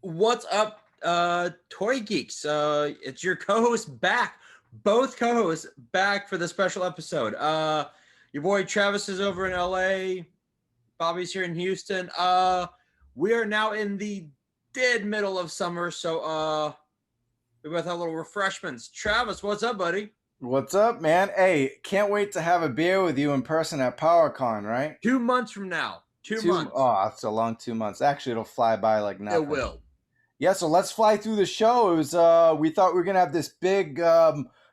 What's up, Toy Geeks? It's your co-host back. Both co-hosts back for the special episode. Your boy Travis is over in LA. Bobby's here in Houston. We are now in the dead middle of summer, so we both have little refreshments. Travis, what's up, buddy? What's up, man? Hey, can't wait to have a beer with you in person at PowerCon, right? 2 months from now. Two months. Oh, it's a long 2 months. Actually, it'll fly by like nothing. It will. Yeah, so let's fly through the show. It was we thought we were gonna have this big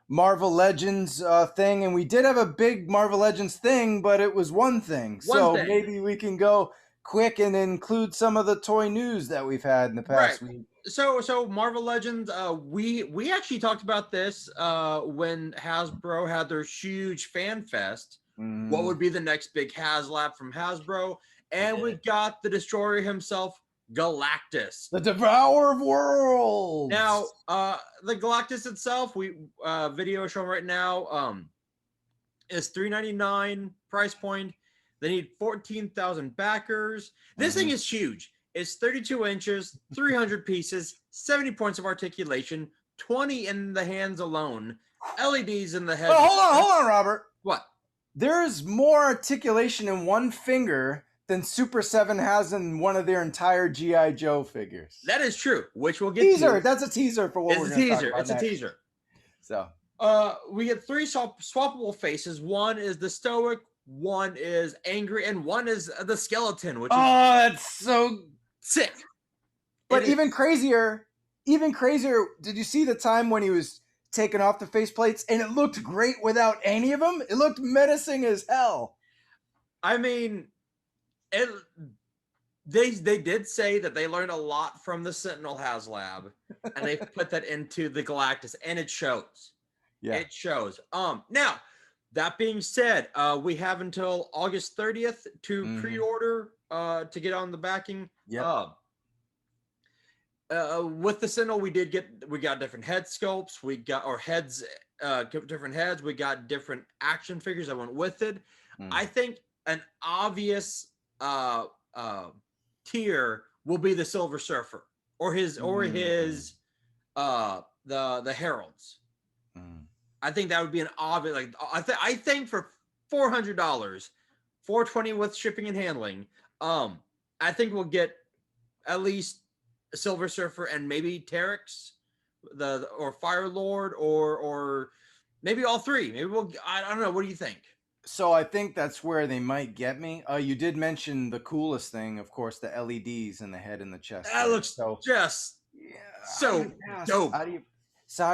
Marvel Legends thing, and we did have a big Marvel Legends thing, but it was one thing. Maybe we can go quick and include some of the toy news that we've had in the past week. So Marvel Legends, we actually talked about this when Hasbro had their huge fan fest. What would be the next big HasLab from Hasbro? And we got the Destroyer himself, Galactus, the Devourer of Worlds. Now, the Galactus itself, we video shown right now, is $3.99 price point. They need 14,000 backers. This thing is huge. It's 32 inches, 300 pieces, 70 points of articulation, 20 in the hands alone, LEDs in the head. Oh, hold on, Robert. What? There's more articulation in one finger than Super 7 has in one of their entire G.I. Joe figures. That is true, which we'll get to. That's a teaser for what we're going to talk about next. It's a teaser. So, we get 3 swappable faces. One is the stoic, one is angry, and one is the skeleton, which is that's so sick. But even crazier, did you see the time when he was taking off the faceplates and it looked great without any of them? It looked menacing as hell. I mean, they did say that they learned a lot from the Sentinel HasLab, and they put that into the Galactus, and it shows. Yeah, it shows. Now, that being said, we have until August 30th to pre-order to get on the backing. Yeah. With the Sentinel, we got different head sculpts. We got different heads. We got different action figures that went with it. I think an obvious tier will be the Silver Surfer or his the Heralds. I think that would be an obvious, I think for $400, $420 with shipping and handling, I think we'll get at least a Silver Surfer and maybe Terex, or Fire Lord, or maybe all three. Maybe I don't know. What do you think? So I think that's where they might get me. You did mention the coolest thing, of course, the LEDs in the head and the chest. That looks just so dope. How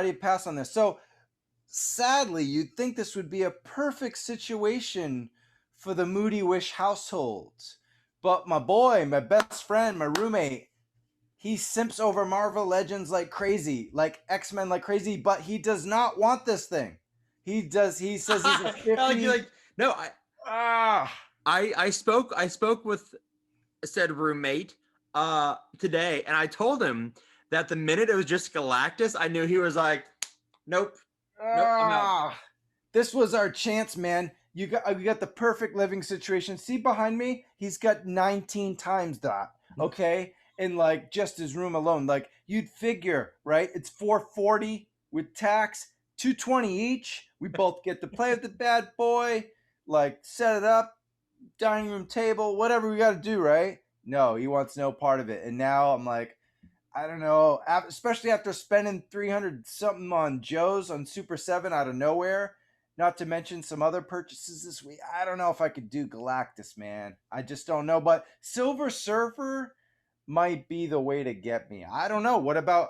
do you pass on this? So sadly, you'd think this would be a perfect situation for the Moody Wish household. But my boy, my best friend, my roommate, he simps over Marvel Legends like crazy, like X-Men like crazy, but he does not want this thing. He says he's a 50. No, I spoke with said roommate today, and I told him that the minute it was just Galactus, I knew he was like, nope, I'm out. This was our chance, man. We got the perfect living situation. See behind me? He's got 19 times that. Okay, in like just his room alone. Like you'd figure, right? It's $440 with tax, $220 each. We both get to play with the bad boy. Like set it up, dining room table, whatever we got to do, right? No, he wants no part of it. And now I'm like, I don't know, especially after spending 300 something on Joe's on Super 7 out of nowhere, not to mention some other purchases this week. I don't know if I could do Galactus, man. I just don't know. But Silver Surfer might be the way to get me. I don't know. What about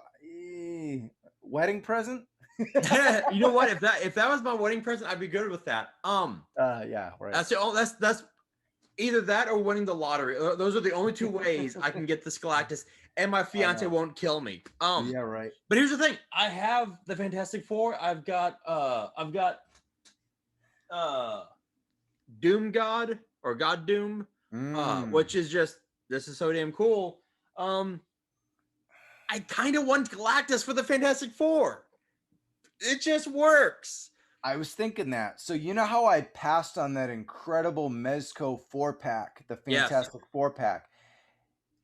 wedding present? You know what? If that was my wedding present, I'd be good with that. Yeah, right. That's either that or winning the lottery. Those are the only two ways I can get this Galactus, and my fiance won't kill me. Yeah, right. But here's the thing: I have the Fantastic Four. I've got Doom God or God Doom, which is just, this is so damn cool. I kind of want Galactus for the Fantastic Four. It just works. I was thinking that. So you know how I passed on that incredible Mezco 4-pack, the Yes. Fantastic 4-pack?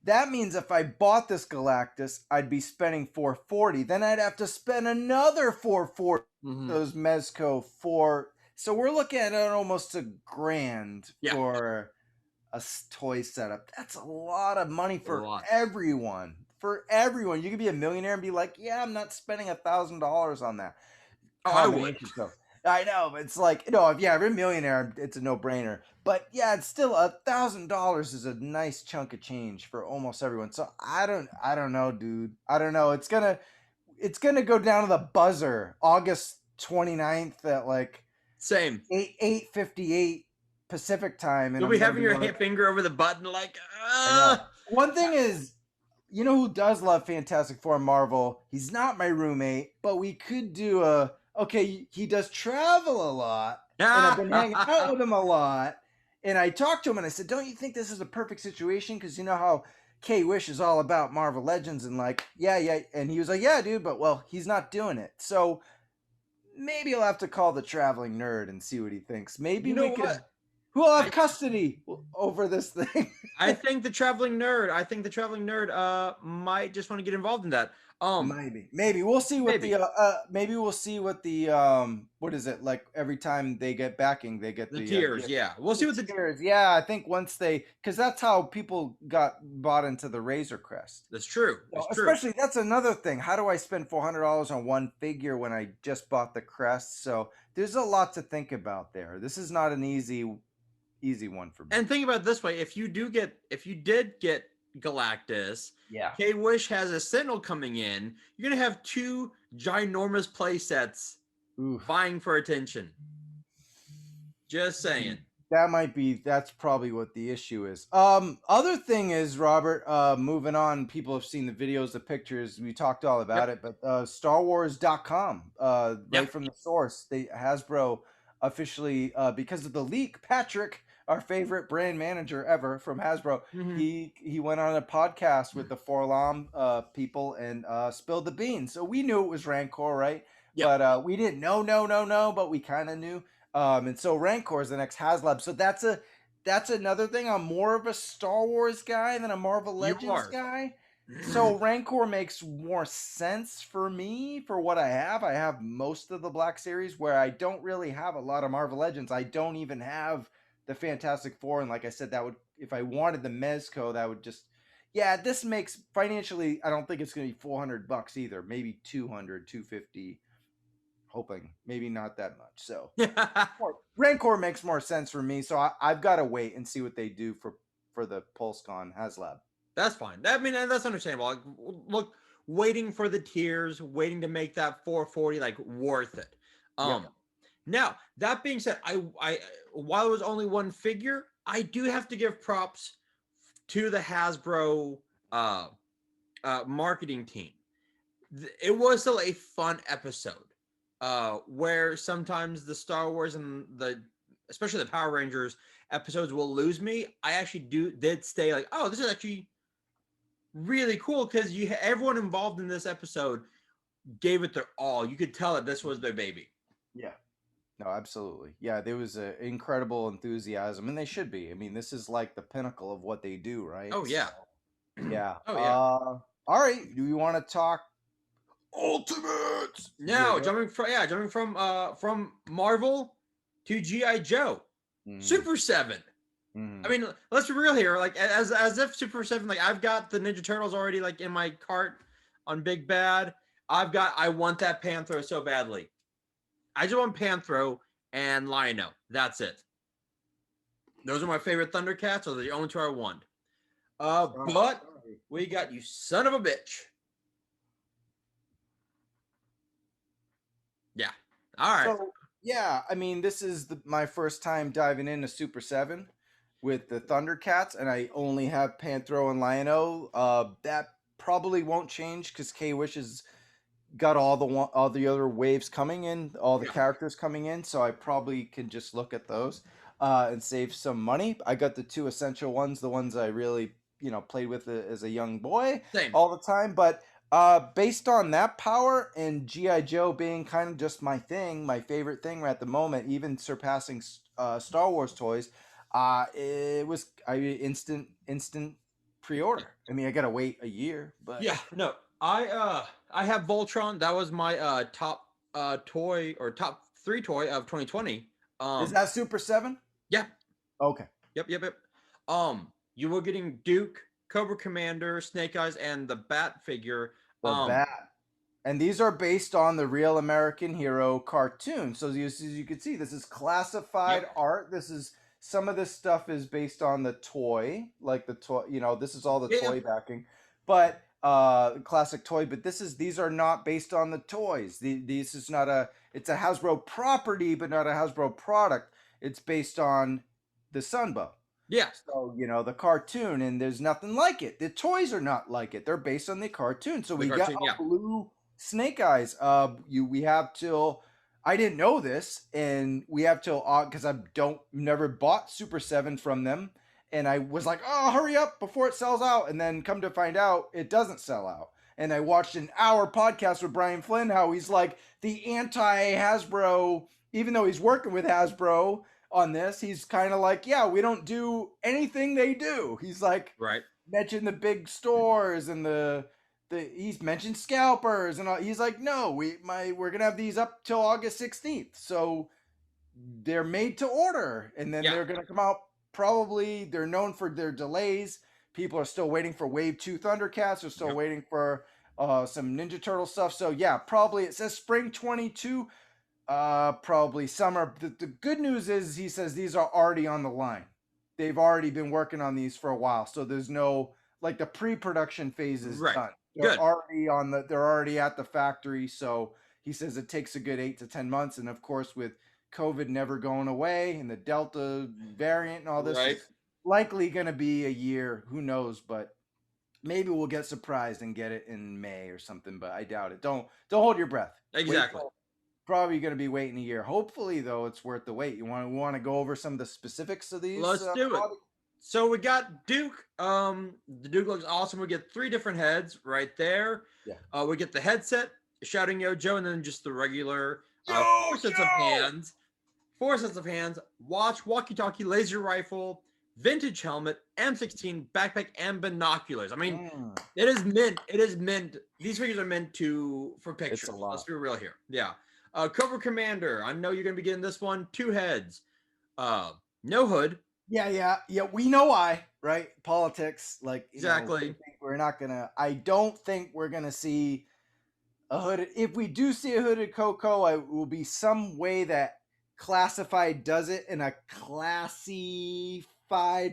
That means if I bought this Galactus, I'd be spending 440. Then I'd have to spend another 440 Mhm. those Mezco 4. So we're looking at almost $1,000 Yeah. for a toy setup. That's a lot of money A for lot. everyone. For everyone, you could be a millionaire and be like, "Yeah, I'm not spending $1,000 on that Oh, I would. combination." So I know, but it's like, if you're a millionaire, it's a no-brainer. But yeah, it's still $1,000 is a nice chunk of change for almost everyone. So I don't know, dude. I don't know. It's gonna go down to the buzzer August 29th at like Same. 8:58 Pacific time, and You'll I'm be gonna having be your like, finger over the button, like, I know. One thing is, you know who does love Fantastic Four and Marvel? He's not my roommate, but we could do okay, he does travel a lot, and I've been hanging out with him a lot. And I talked to him and I said, "Don't you think this is a perfect situation? Because you know how K-Wish is all about Marvel Legends and like, yeah, yeah." And he was like, "Yeah, dude, but well, he's not doing it. So maybe I'll have to call the traveling nerd and see what he thinks. Maybe You know we could. what? Who will have I custody over this thing?" I think the traveling nerd. I think the traveling nerd might just want to get involved in that. Maybe we'll see what Maybe maybe we'll see what the what is it like every time they get backing they get the the tiers. Yeah, we'll see what the. tiers. Yeah, I think once they, because that's how people got bought into the Razor Crest. That's true. So It's true. especially that's another thing. How do I spend $400 on one figure when I just bought the crest? So there's a lot to think about there. This is not an easy one for me. And think about it this way: if you did get Galactus, Yeah. K Wish has a Sentinel coming in. You're gonna have two ginormous play sets Oof. vying for attention. Just saying. That's probably what the issue is. Other thing is, Robert, moving on, people have seen the videos, the pictures, we talked all about it, but starwars.com, right Yep. from the source, Hasbro officially, because of the leak, Patrick, our favorite brand manager ever from Hasbro, Mhm. he went on a podcast with the Forlam people and spilled the beans. So we knew it was Rancor, right? Yep. But we didn't know, but we kind of knew. And so Rancor is the next HasLab. So that's another thing. I'm more of a Star Wars guy than a Marvel Legends are. guy. So Rancor makes more sense for me for what I have. I have most of the Black Series where I don't really have a lot of Marvel Legends. I don't even have the Fantastic Four. And like I said, that would, if I wanted the Mezco, that would just, yeah, this makes financially, I don't think it's going to be $400 either. Maybe 200, 250. Hoping maybe not that much. So Rancor makes more sense for me. So I've got to wait and see what they do for the PulseCon HasLab. That's fine. I mean, that's understandable. Like, look, waiting for the tiers, waiting to make that 440 like worth it. Now that being said, I while it was only one figure, I do have to give props to the Hasbro marketing team. It was still a fun episode. Where sometimes the Star Wars and especially the Power Rangers episodes will lose me. I actually did stay like, oh, this is actually really cool because everyone involved in this episode gave it their all. You could tell that this was their baby. Yeah. No, absolutely. Yeah, there was an incredible enthusiasm, and they should be. I mean, this is like the pinnacle of what they do, right? Oh yeah. So, yeah. Oh yeah. All right. Do we want to talk Ultimates? Now jumping from Marvel to GI Joe, Super 7. I mean, let's be real here. Like as if Super 7, like I've got the Ninja Turtles already like in my cart on Big Bad. I want that Panthro so badly. I just want Panthro and Lino. That's it. Those are my favorite Thundercats. Those are the only two I want. But we got you son of a bitch. Yeah. All right. So, yeah, I mean, this is my first time diving into Super 7 with the Thundercats, and I only have Panthro and Lion-O. That probably won't change because K-Wish has got all the other waves coming in, all the characters coming in, so I probably can just look at those and save some money. I got the two essential ones, the ones I really played with as a young boy all the time, but Based on that power and GI Joe being kind of just my thing, my favorite thing at the moment, even surpassing Star Wars toys, it was instant pre-order. I mean, I gotta wait a year, but Yeah, no, I have Voltron. That was my top toy or top 3 toy of 2020. is that Super 7? Yeah, Okay. yep. You were getting Duke, Cobra Commander, Snake Eyes, and the Bat figure. The bat. And these are based on the Real American Hero cartoon. So as you can see, this is classified Yep. art. This is some of this stuff is based on the toy, like the toy. This is all the Yeah. toy backing, but classic toy. But these are not based on the toys. This is not a. It's a Hasbro property, but not a Hasbro product. It's based on the Sunbow. Yeah. So, the cartoon, and there's nothing like it. The toys are not like it. They're based on the cartoon. So The we cartoon, got yeah. a blue Snake Eyes. We have till I didn't know this, and we have till because I never bought Super 7 from them. And I was like, oh, hurry up before it sells out. And then come to find out it doesn't sell out. And I watched an hour podcast with Brian Flynn, how he's like the anti-Hasbro, even though he's working with Hasbro on this, he's kind of like, yeah, we don't do anything they do. He's like, Right. mention the big stores and the he's mentioned scalpers and all. He's like, no, we're gonna have these up till August 16th, so they're made to order, and then they're gonna come out. Probably they're known for their delays. People are still waiting for Wave 2 Thundercats. They're still waiting for some Ninja Turtle stuff. So yeah, probably it says spring 22. Probably summer. The good news is he says these are already on the line. They've already been working on these for a while, so there's no like the pre-production phase is done. They're already at the factory, so he says it takes a good 8 to 10 months, and of course with COVID never going away and the Delta variant and all this, it's likely going to be a year. Who knows? But maybe we'll get surprised and get it in May or something. But I doubt it. Don't hold your breath. Exactly. Probably going to be waiting a year. Hopefully, though, it's worth the wait. We want to go over some of the specifics of these? Let's do it. So we got Duke. The Duke looks awesome. We get 3 different heads right there. Yeah. We get the headset, shouting Yo Joe, and then just the regular 4 sets of hands. 4 sets of hands. Watch, walkie-talkie, laser rifle, vintage helmet, M16, backpack, and binoculars. I mean, it is meant. These figures are meant for pictures. It's a lot. Let's be real here. Yeah. Cobra Commander. I know you're gonna be getting this one. 2 heads. No hood. Yeah. We know why, right? Politics, like exactly. We're not gonna. I don't think we're gonna see a hooded. If we do see a hooded Coco, it will be some way that Classified does it in a classified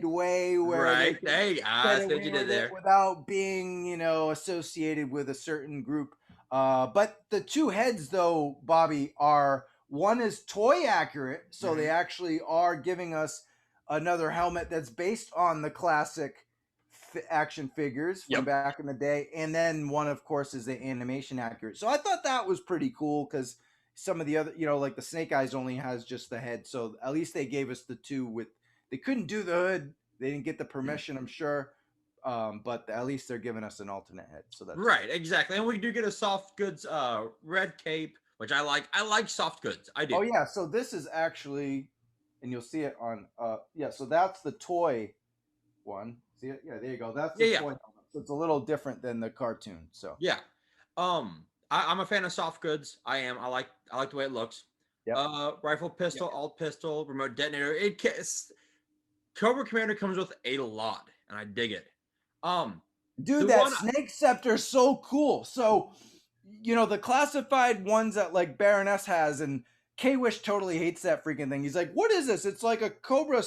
way, where I think you did there without being, associated with a certain group. But the 2 heads, though, Bobby, are one is toy accurate, so they actually are giving us another helmet that's based on the classic action figures from back in the day, and then one, of course, is the animation accurate. So I thought that was pretty cool because some of the other, like the Snake Eyes only has just the head, so at least they gave us the 2 with. They couldn't do the hood. They didn't get the permission, I'm sure. But at least they're giving us an alternate head. So that's right, exactly. And we do get a soft goods red cape, which I like. I like soft goods. I do. Oh yeah, so this is actually, and you'll see it on so that's the toy one. See it? Yeah, there you go. That's the toy helmet. So it's a little different than the cartoon. So yeah. I'm a fan of soft goods. I am. I like the way it looks. Rifle, pistol, alt pistol, remote detonator. Cobra Commander comes with a lot, and I dig it. Dude, that snake scepter is so cool. So, the classified ones that like Baroness has, and K-Wish totally hates that freaking thing. He's like, what is this? It's like a Cobra,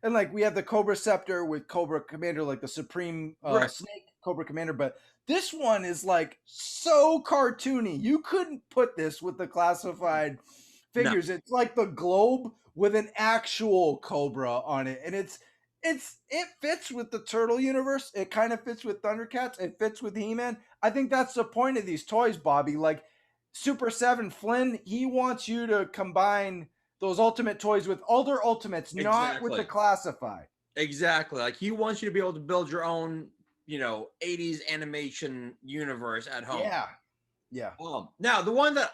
and like we have the Cobra scepter with Cobra Commander, like the Supreme Snake Cobra Commander, but this one is like so cartoony. You couldn't put this with the classified figures. No. It's like the globe with an actual Cobra on it, and it fits with the Turtle universe. It kind of fits with Thundercats. It fits with He-Man. I think that's the point of these toys, Bobby. Like Super 7 Flynn, he wants you to combine those ultimate toys with other ultimates, not with the classified. Exactly. Like he wants you to be able to build your own 80s animation universe at home. Yeah. Yeah. Now the one that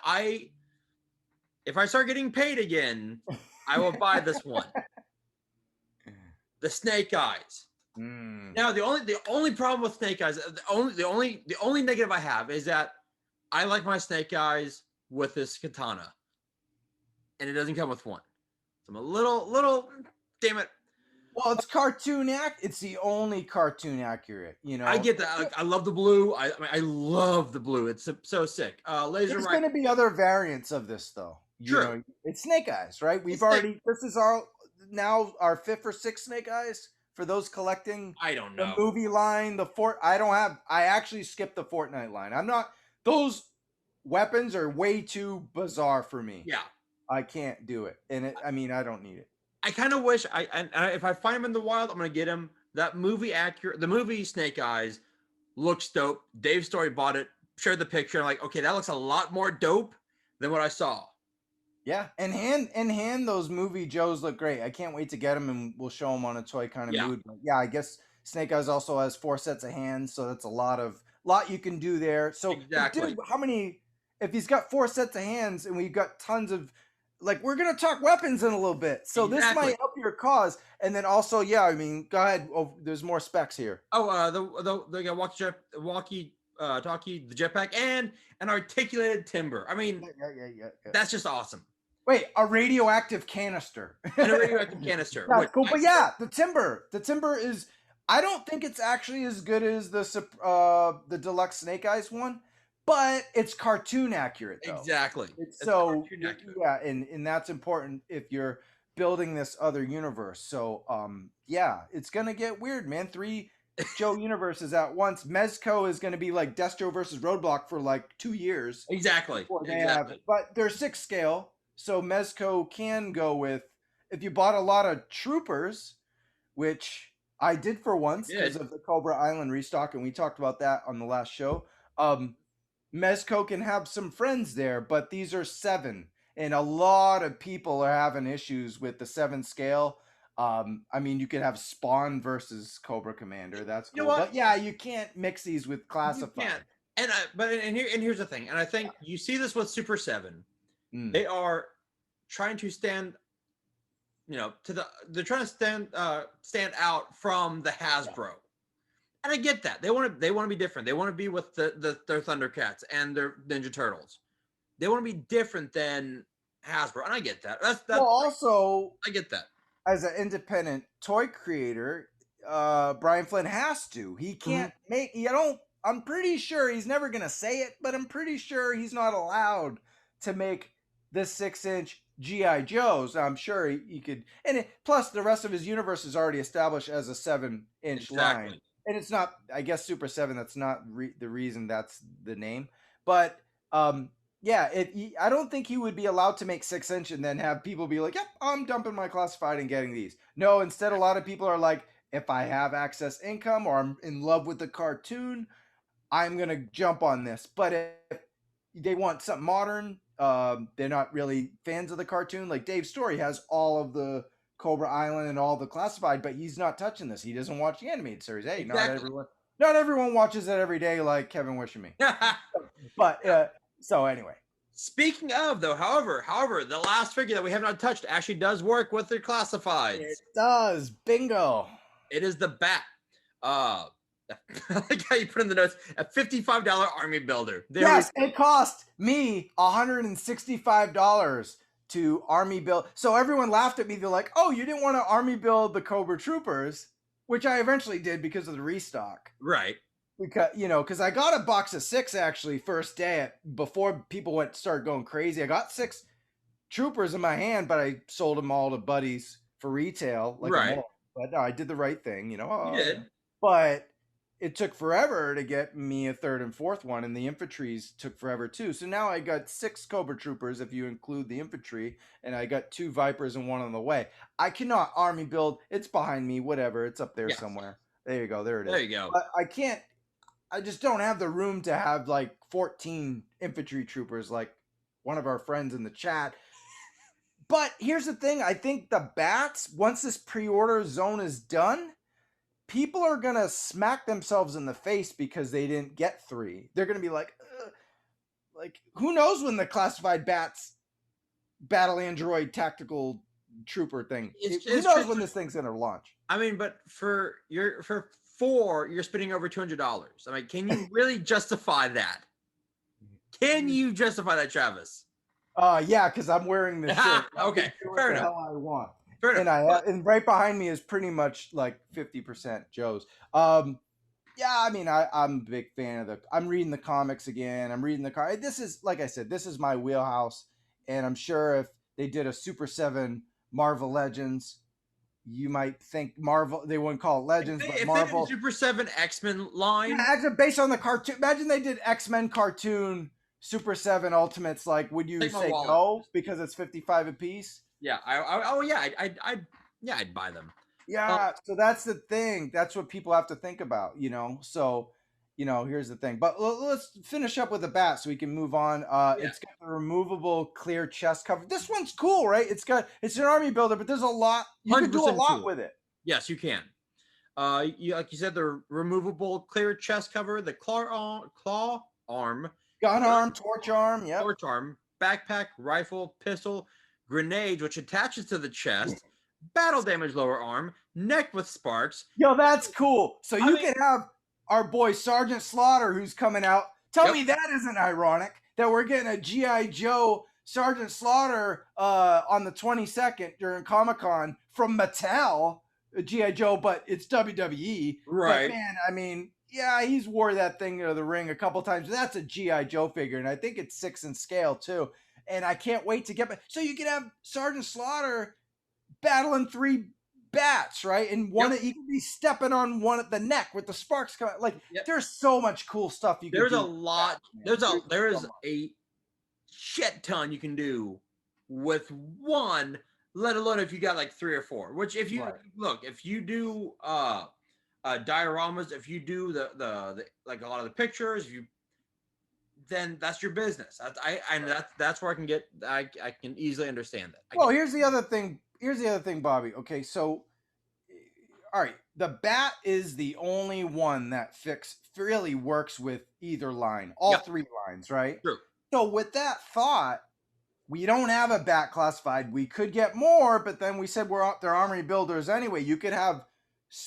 if I start getting paid again, I will buy this one. The Snake Eyes. Now the only problem with Snake Eyes, the only negative I have is that I like my Snake Eyes with this katana, and it doesn't come with one. So I'm a little, damn it. Well, it's it's the only cartoon accurate, I get that. I love the blue. I love the blue. It's so sick. Laser. There's going to be other variants of this though. True. It's Snake Eyes, right? This is our 5th or 6th Snake Eyes for those collecting. I don't know. The movie line, I actually skipped the Fortnite line. Those weapons are way too bizarre for me. Yeah. I can't do it. And I don't need it. I kind of wish if I find him in the wild, I'm going to get him. The movie Snake Eyes looks dope. Dave Story bought it, shared the picture. I'm like, okay, that looks a lot more dope than what I saw. Yeah, and hand those movie Joes look great. I can't wait to get them, and we'll show them on a toy kind of mood. But yeah, I guess Snake Eyes also has 4 sets of hands, so that's a lot you can do there. So exactly, dude, if he's got 4 sets of hands, and we've got tons of, we're gonna talk weapons in a little bit, so this might help your cause. And then also, go ahead. Oh, there's more specs here. Oh, the walkie talkie, the jetpack, and an articulated timber. Yeah. That's just awesome. Wait, a radioactive canister. And a radioactive canister. That's cool. But yeah, the timber is. I don't think it's actually as good as the deluxe Snake Eyes one, but it's cartoon accurate though. Exactly. It's cartoon accurate. Yeah, and that's important if you're building this other universe. So it's gonna get weird, man. 3 Joe universes at once. Mezco is going to be like Destro versus Roadblock for 2 years. Exactly. But they're 6 scale, so Mezco can go with, if you bought a lot of Troopers, which I did for once because of the Cobra Island restock, and we talked about that on the last show. Mezco can have some friends there, but these are 7, and a lot of people are having issues with the 7 scale. You could have Spawn versus Cobra Commander. That's cool. But yeah, you can't mix these with classified. You can't. Here's the thing. And I think you see this with Super 7. They are trying to stand, they're trying to stand out from the Hasbro. And I get that. They want to be different. They want to be with their Thundercats and their Ninja Turtles. They want to be different than Hasbro. And I get that. I get that. As an independent toy creator, Brian Flynn has to. He can't make. I'm pretty sure he's never gonna say it, but I'm pretty sure he's not allowed to make the 6-inch GI Joes. I'm sure he could. And plus, the rest of his universe is already established as a 7-inch line, and it's not. I guess Super 7. That's not the reason. That's the name, but I don't think he would be allowed to make 6-inch and then have people be like, yep, I'm dumping my classified and getting these. No, instead, a lot of people are like, if I have access income or I'm in love with the cartoon, I'm going to jump on this. But if they want something modern, they're not really fans of the cartoon. Like Dave Story has all of the Cobra Island and all the classified, but he's not touching this. He doesn't watch the animated series. Hey, not everyone watches it every day like Kevin wishing me. But so anyway. Speaking of however, the last figure that we have not touched actually does work with their classifieds. It does. Bingo. It is the Bat. I like how you put in the notes, a $55 army builder. It cost me $165 to army build. So everyone laughed at me. They're like, oh, you didn't want to army build the Cobra Troopers, which I eventually did because of the restock. Right. Because I got a box of 6 actually first day before people started going crazy. I got 6 Troopers in my hand, but I sold them all to buddies for retail. But no, I did the right thing, You did. But it took forever to get me a 3rd and 4th one, and the infantries took forever too. So now I got 6 Cobra Troopers if you include the infantry, and I got 2 Vipers and 1 on the way. I cannot army build. It's behind me. Whatever. It's up there somewhere. There you go. There it is. There you go. But I can't. I just don't have the room to have 14 infantry troopers like one of our friends in the chat. But here's the thing. I think the Bats, once this pre-order zone is done, people are gonna smack themselves in the face because they didn't get 3. They're gonna be like who knows when the classified bats battle android tactical trooper thing. Who knows when this thing's gonna launch? I mean, but for 4, you're spending over $200. I mean, can you really justify that? Can you justify that, Travis? Yeah, because I'm wearing this shirt. Okay, fair enough. Hell I want. Fair enough. And right behind me is pretty much like 50% Joe's. Yeah, I mean, I'm a big fan of I'm reading the comics again. I'm reading this is, like I said, this is my wheelhouse. And I'm sure if they did a Super 7 Marvel Legends, you might think Marvel, they wouldn't call it Legends, but Marvel. If they did Super 7 X-Men line. Yeah, based on the cartoon. Imagine they did X-Men cartoon Super 7 Ultimates. Like, would you say no because it's 55 a piece? Yeah. I'd buy them. Yeah. So that's the thing. That's what people have to think about, So, here's the thing. But let's finish up with the bat so we can move on. It's got the removable clear chest cover. This one's cool, right? It's an army builder, but there's a lot. You can do a lot with it. Yes, you can. Like you said, the removable clear chest cover, the claw arm, gun arm, torch arm, torch arm, backpack, rifle, pistol, grenade, which attaches to the chest, battle damage lower arm, neck with sparks. Yo, that's cool. So you can have our boy Sergeant Slaughter who's coming out. Tell me that isn't ironic that we're getting a G.I. Joe Sergeant Slaughter on the 22nd during Comic-Con from Mattel, G.I. Joe, but it's WWE. Right. But man, I mean, yeah, he's wore that thing to the ring a couple times. That's a G.I. Joe figure, and I think it's 6 in scale too. And I can't wait to get back. So you can have Sergeant Slaughter battling 3 bats, right? And he could be stepping on one at the neck with the sparks coming. Like, there's so much cool stuff you can do. There's a lot. There is a shit ton you can do with one, let alone if you got like 3 or 4. Which if you look, if you do dioramas, if you do the like a lot of the pictures, then that's your business. That's where I can get. I can easily understand that. Well, here's the other thing. Bobby. Okay, so all right, the bat is the only one that really works with either line, all 3 lines, right? True. So with that thought, we don't have a bat classified. We could get more, but then we said they're armory builders anyway. You could have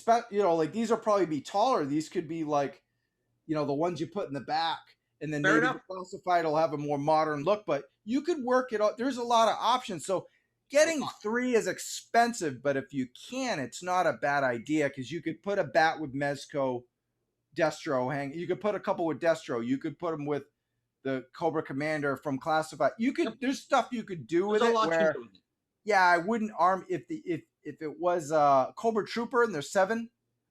like these will probably be taller. These could be like, the ones you put in the back, and then maybe the classified will have a more modern look. But you could work it out. There's a lot of options. So getting 3 is expensive, but if you can, it's not a bad idea because you could put a bat with Mezco, Destro you could put a couple with Destro. You could put them with the Cobra Commander from Classified. There's stuff you could do with it. I wouldn't arm if it was Cobra Trooper and there's 7.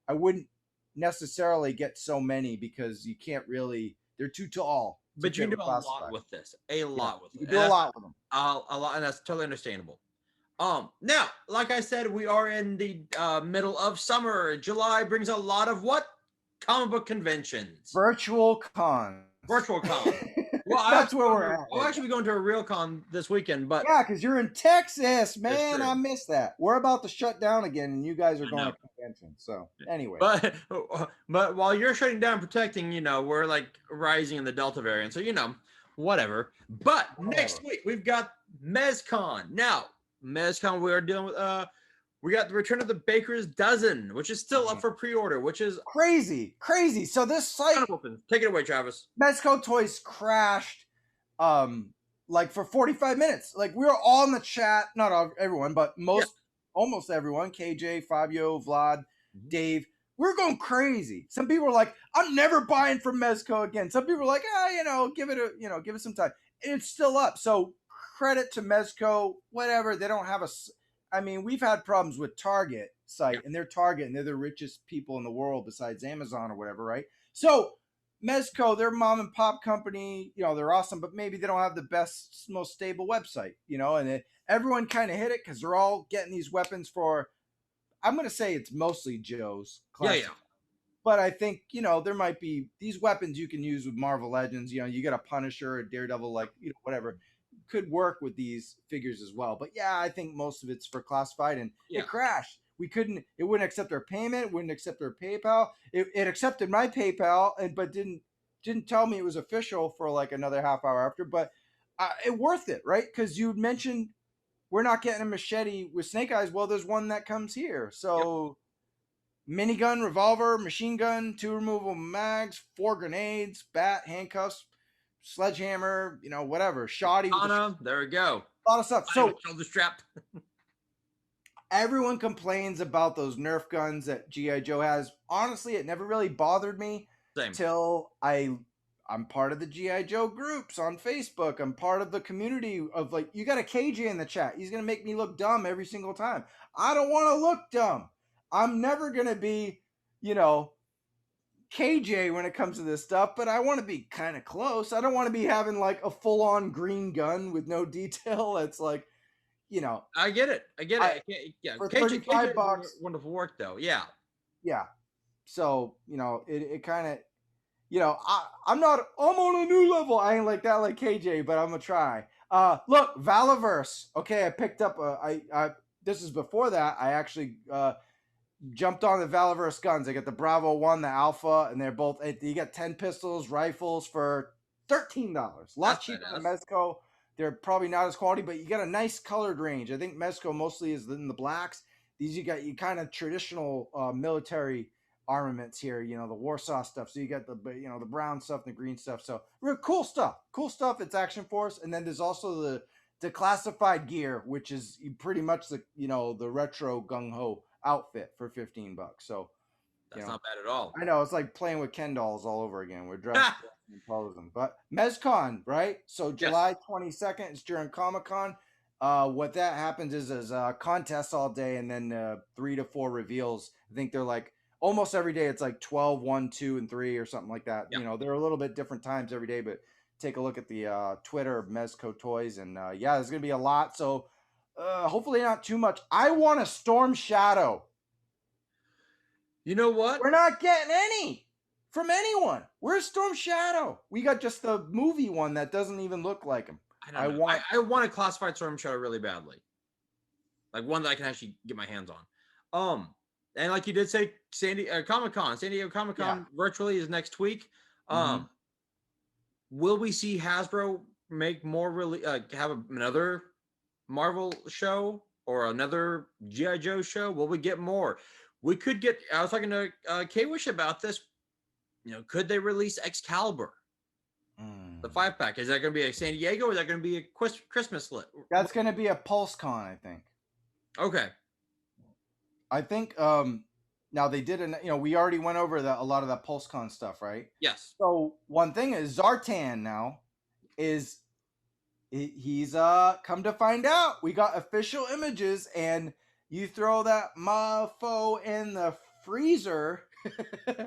I wouldn't necessarily get so many because you can't really. They're too tall. But you do a lot with this. A lot with it. You do a lot with them. A lot, and that's totally understandable. Now, like I said, we are in the middle of summer. July brings a lot of what? Comic book conventions. Virtual cons. Well, that's where we're at. I'll actually be going to a real con this weekend, but yeah, because you're in Texas, man. I missed that. We're about to shut down again, and you guys are going to convention. So anyway, but while you're shutting down, protecting, we're like rising in the Delta variant, so whatever. But next week we've got MezCon. Now, MezCon, we are dealing with we got the return of the Baker's Dozen, which is still up for pre-order, which is crazy. So this site, take it away, Travis. Mezco Toys crashed, like for 45 minutes. Like we were all in the chat, not everyone, but almost everyone. KJ, Fabio, Vlad, Dave. We're going crazy. Some people were like, "I'm never buying from Mezco again." Some people were like, give it some time." And it's still up. So credit to Mezco. Whatever, they don't have we've had problems with Target site, and they're Target, and they're the richest people in the world besides Amazon or whatever, right? So Mezco, they're mom and pop company, they're awesome, but maybe they don't have the best, most stable website, and everyone kind of hit it because they're all getting these weapons for, I'm going to say it's mostly Joe's classic. Yeah. But I think, there might be these weapons you can use with Marvel Legends, you get a Punisher, a Daredevil, like, whatever. Could work with these figures as well, but I think most of it's for classified, and it crashed. It wouldn't accept our payment, wouldn't accept our PayPal. It accepted my PayPal, but didn't tell me it was official for like another half hour after. But it worth it, right? Because you mentioned we're not getting a machete with snake eyes. Well, there's one that comes here. So minigun, revolver, machine gun, 2 removable mags, 4 grenades, bat, handcuffs, sledgehammer, whatever, shoddy with There we go. a lot of stuff. So shoulder strap. everyone complains about those Nerf guns that G.I. Joe has. Honestly, it never really bothered me till I'm part of the G.I. Joe groups on Facebook. I'm part of the community of like, you got a KJ in the chat. He's going to make me look dumb every single time. I don't want to look dumb. I'm never going to be, KJ when it comes to this stuff, but I want to be kind of close. I don't want to be having like a full-on green gun with no detail. It's like, I get it. Yeah. For $35, wonderful work though. Yeah. Yeah. So, it kind of, I'm on a new level. I ain't like that like KJ, but I'm gonna try. Look, Valaverse. Okay, I picked up this is before that. I actually jumped on the Valaverse guns. I got the Bravo 1, the Alpha, and they're both, you got 10 pistols, rifles for $13. A lot cheaper than Mezco. They're probably not as quality, but you got a nice colored range. I think Mezco mostly is in the blacks. These you kind of traditional military armaments here, the Warsaw stuff. So you got the brown stuff, the green stuff. So real cool stuff. It's Action Force. And then there's also the declassified gear, which is pretty much the retro gung-ho outfit for $15. So that's not bad at all. I know, it's like playing with Ken dolls all over again. We're dressed and posing. But MezCon, right? So July 22nd is during Comic-Con. What that happens is contests all day and then 3 to 4 reveals. I think they're like almost every day. It's like 12, 1, 2, and 3 or something like that. Yeah. They're a little bit different times every day, but take a look at the Twitter of Mezco Toys. And there's going to be a lot. So hopefully not too much. I want a Storm Shadow. You know what? We're not getting any from anyone. Where's Storm Shadow? We got just the movie one that doesn't even look like him. I want a classified Storm Shadow really badly. Like one that I can actually get my hands on. And like you did say, San Diego Comic-Con virtually is next week. Will we see Hasbro make more have another Marvel show or another G.I. Joe show? Will we get more? We could get. I was talking to K-Wish about this. Could they release Excalibur, the 5-pack? Is that going to be a San Diego? Or is that going to be a Christmas lit? That's going to be a PulseCon, I think. Okay. I think. Now they did. We already went over a lot of that PulseCon stuff, right? Yes. So one thing is Zartan now is. He's come to find out we got official images, and you throw that mofo in the freezer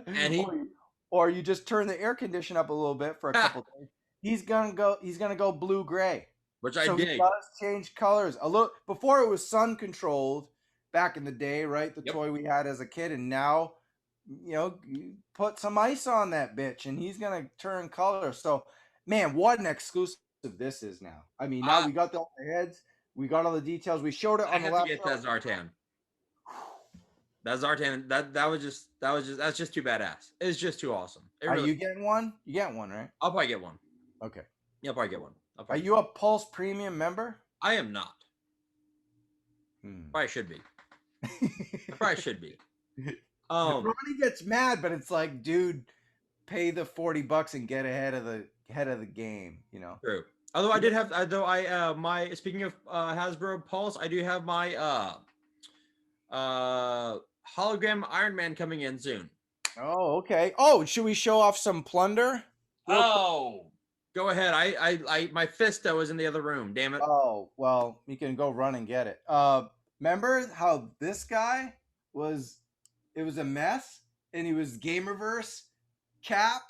and or you just turn the air condition up a little bit for a couple days, he's gonna go blue-gray, which I dig. He does change colors a little. Before it was sun controlled back in the day, right? The toy we had as a kid, and now you put some ice on that bitch and he's gonna turn color. So man, what an exclusive this is now. I mean, now we got all the heads, we got all the details. We showed it on the last. That Zartan. That Zartan. That's just too badass. It's just too awesome. Are you getting one? You get one, right? I'll probably get one. Okay. Yeah, I'll probably get one. Are you a Pulse Premium member? I am not. Probably should be. I probably should be. Ronnie gets mad, but it's like, dude, pay the $40 and get ahead of the game. True. Although I did have, my speaking of Hasbro Pulse, I do have my hologram Iron Man coming in soon. Oh, okay. Oh, should we show off some plunder? Go ahead. I my Fisto is in the other room. Damn it. Oh, well, you can go run and get it. Remember how this guy was? It was a mess, and he was Gamerverse Cap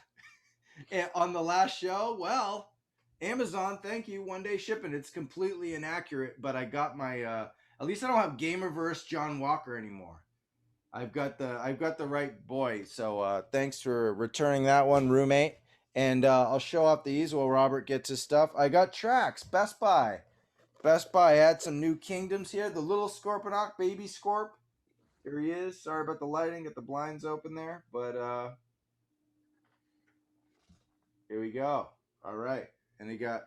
on the last show. Well, Amazon, thank you. 1-day shipping. It's completely inaccurate, but I got my. At least I don't have Gamerverse John Walker anymore. I've got the right boy. So thanks for returning that one, roommate. And I'll show off these while Robert gets his stuff. I got tracks. Best Buy. Best Buy had some new kingdoms here. The little Scorponok, baby Scorp. Here he is. Sorry about the lighting. Get the blinds open there, but here we go. All right, and he got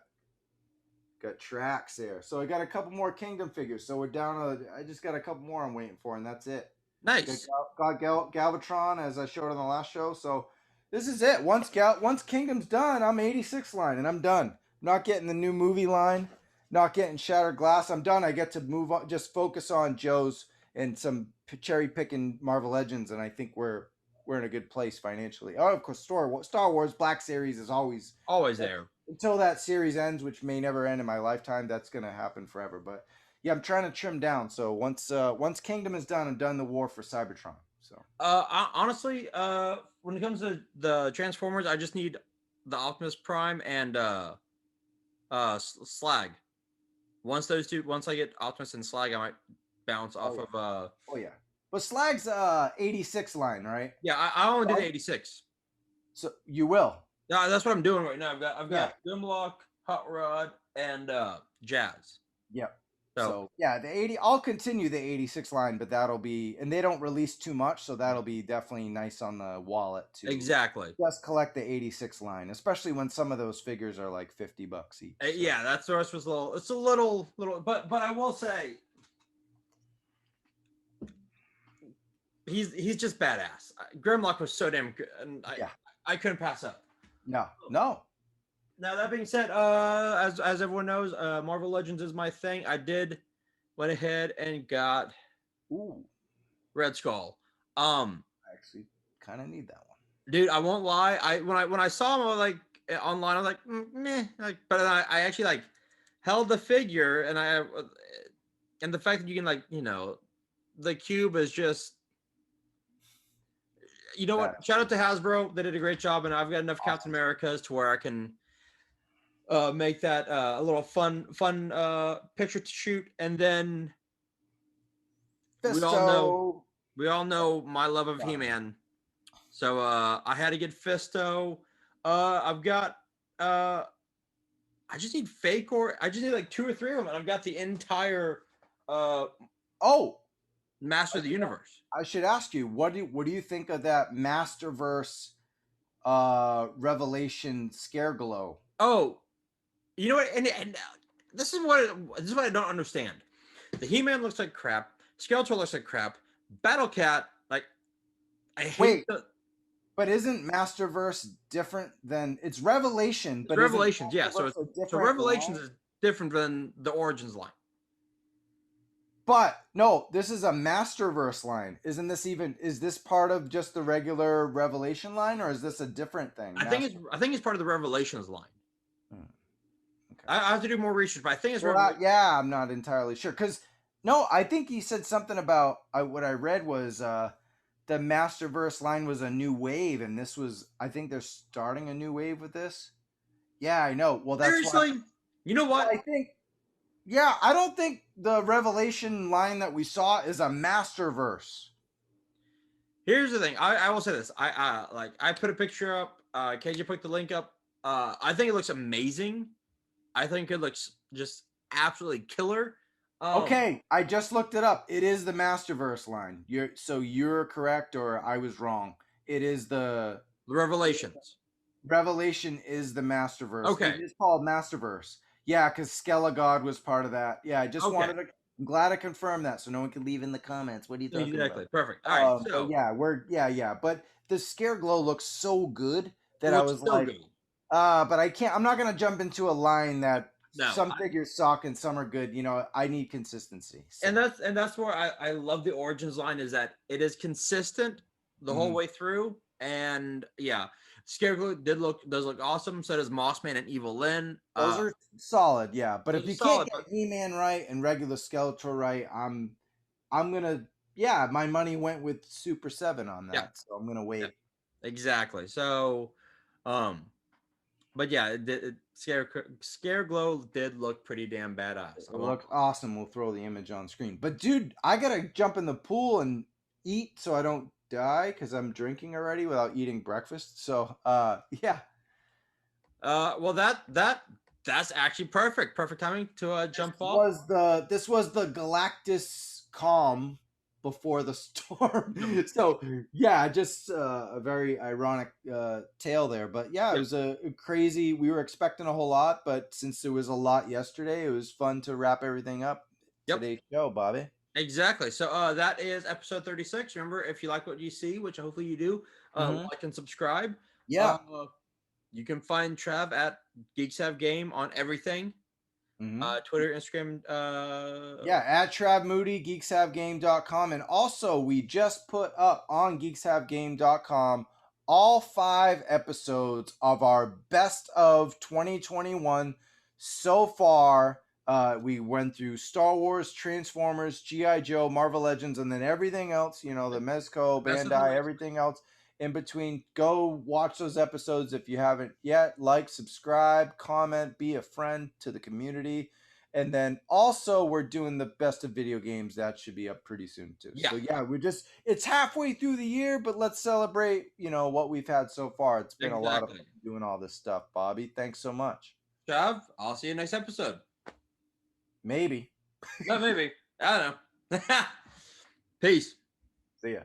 tracks there. So I got a couple more Kingdom figures. So we're down. I just got a couple more I'm waiting for, and that's it. Nice. Got Galvatron as I showed on the last show. So this is it. Once Kingdom's done, I'm 86 line and I'm done. Not getting the new movie line. Not getting Shattered Glass. I'm done. I get to move on. Just focus on Joe's and some cherry picking Marvel Legends, and I think we're in a good place financially. Oh, of course, Star Wars Black Series is always there until that series ends, which may never end in my lifetime. That's gonna happen forever. But yeah, I'm trying to trim down. So once Kingdom is done, I'm done the war for Cybertron. So honestly, when it comes to the Transformers, I just need the Optimus Prime and Slag. Once I get Optimus and Slag, I might bounce off of oh yeah. But Slag's 86 line, right? Yeah, I only did 86. So you will. No, that's what I'm doing right now. I've got Grimlock, Hot Rod, and Jazz. Yep. So yeah, the 80. I'll continue the 86 line, but that'll be, and they don't release too much, so that'll be definitely nice on the wallet too. Exactly. Just collect the 86 line, especially when some of those figures are like $50 each. So. Yeah, that source was a little. It's a little, but I will say, he's just badass. Grimlock was so damn good, and I couldn't pass up. No. Now that being said, as everyone knows, Marvel Legends is my thing. I went ahead and got Red Skull. I actually kind of need that one, dude. I won't lie. When I saw him like online, I was like, meh. Like, but then I actually like held the figure, and the fact that you can the cube is just. You know what? Shout out to Hasbro. They did a great job, and I've got enough Captain Americas to where I can make that a little fun picture to shoot. And then Fisto. we all know my love of He-Man. So I had to get Fisto. I've got I just need I just need like 2 or 3 of them, and I've got the entire Master of the Universe. I should ask you, what do you think of that Masterverse Revelation Scare Glow? Oh, you know what? And this is what I don't understand. The He-Man looks like crap. Skeletor looks like crap. Battle Cat, like, I hate. But isn't Masterverse different than it's Revelation? But Revelations, yeah. So Revelations is different than the Origins line. But no, this is a Masterverse line. Is this part of just the regular Revelation line, or is this a different thing? I think it's part of the Revelations line. Okay. I have to do more research, but I think it's I'm not entirely sure. I think he said something about what I read was the Masterverse line was a new wave, and I think they're starting a new wave with this. Yeah, I know. Well, that's seriously. You know what? I think. Yeah, I don't think the Revelation line that we saw is a Masterverse. Here's the thing. I will say this. I put a picture up. KJ put the link up. I think it looks amazing. I think it looks just absolutely killer. Okay, I just looked it up. It is the Masterverse line. You're correct, or I was wrong. It is the Revelations. Revelation is the Masterverse. Okay, it is called Masterverse. Yeah, because Skelegod was part of that. Yeah, I just wanted to. I'm glad I confirmed that, so no one can leave in the comments. What do you think? Exactly, perfect. All right, so yeah. But the Scare Glow looks so good that I was like, but I can't. I'm not gonna jump into a line that some figures suck and some are good. I need consistency. So. And that's where I love the Origins line, is that it is consistent the whole way through, and yeah. Scarecrow does look awesome. So does Mossman and Evil Lyn. Those are solid, yeah. But if you can't get He-Man right and regular Skeletor right, I'm gonna my money went with Super 7 on that. Yeah. So I'm gonna wait. Yeah. Exactly. So but yeah, Scare Glow did look pretty damn badass. It looked awesome. We'll throw the image on screen. But dude, I gotta jump in the pool and eat so I don't die because I'm drinking already without eating breakfast. So yeah. Well that's actually perfect timing to jump off. This was the Galactus Calm before the storm. So yeah, just a very ironic tale there. But yeah, it was a crazy. We were expecting a whole lot, but since there was a lot yesterday, it was fun to wrap everything up. Today's show, Bobby. Exactly. So that is episode 36. Remember, if you like what you see, which hopefully you do, like and subscribe. Yeah. You can find Trav at Geeks Have Game on everything. Twitter, Instagram. At Trav Moody, geekshavegame.com. And also, we just put up on geekshavegame.com all 5 episodes of our best of 2021 so far. We went through Star Wars, Transformers, G.I. Joe, Marvel Legends, and then everything else, you know, the Mezco, Bandai, everything else in between. Go watch those episodes if you haven't yet. Like, subscribe, comment, be a friend to the community. And then also we're doing the best of video games. That should be up pretty soon too. Yeah. So yeah, it's halfway through the year, but let's celebrate, what we've had so far. It's been a lot of fun doing all this stuff, Bobby. Thanks so much. Trav, I'll see you next episode. Maybe. No, maybe. I don't know. Peace. See ya.